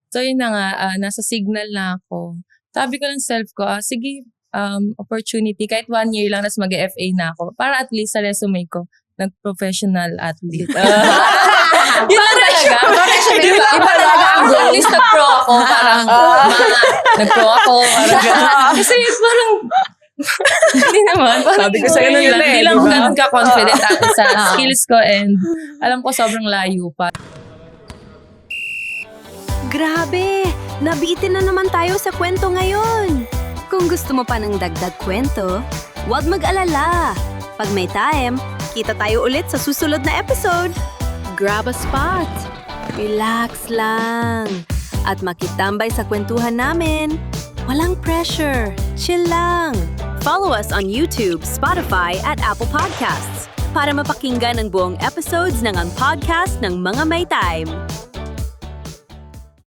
So yun na nga, nasa signal na ako. Sabi ko ng self ko, sige, opportunity, kahit 1 year lang, tas mag-FA na ako. Para at least sa resume ko, nag-professional athlete. Yun lang talaga. Iba talaga ang goal. At least nag-pro ako. Parang, nag-pro ako. Kasi parang, hindi naman. Sabi ko sa'yo lang. yun Hindi lang ako ganun ka-confident ate sa skills ko and alam ko sobrang layo pa. Grabe! Nabitin na naman tayo sa kwento ngayon. Kung gusto mo pa ng dagdag kwento, huwag mag-alala. Pag may time, kita tayo ulit sa susunod na episode. Grab a spot. Relax lang. At makitambay sa kwentuhan namin. Walang pressure. Chill lang. Follow us on YouTube, Spotify, at Apple Podcasts para mapakinggan ang buong episodes ng Ang Podcast ng Mga May Time.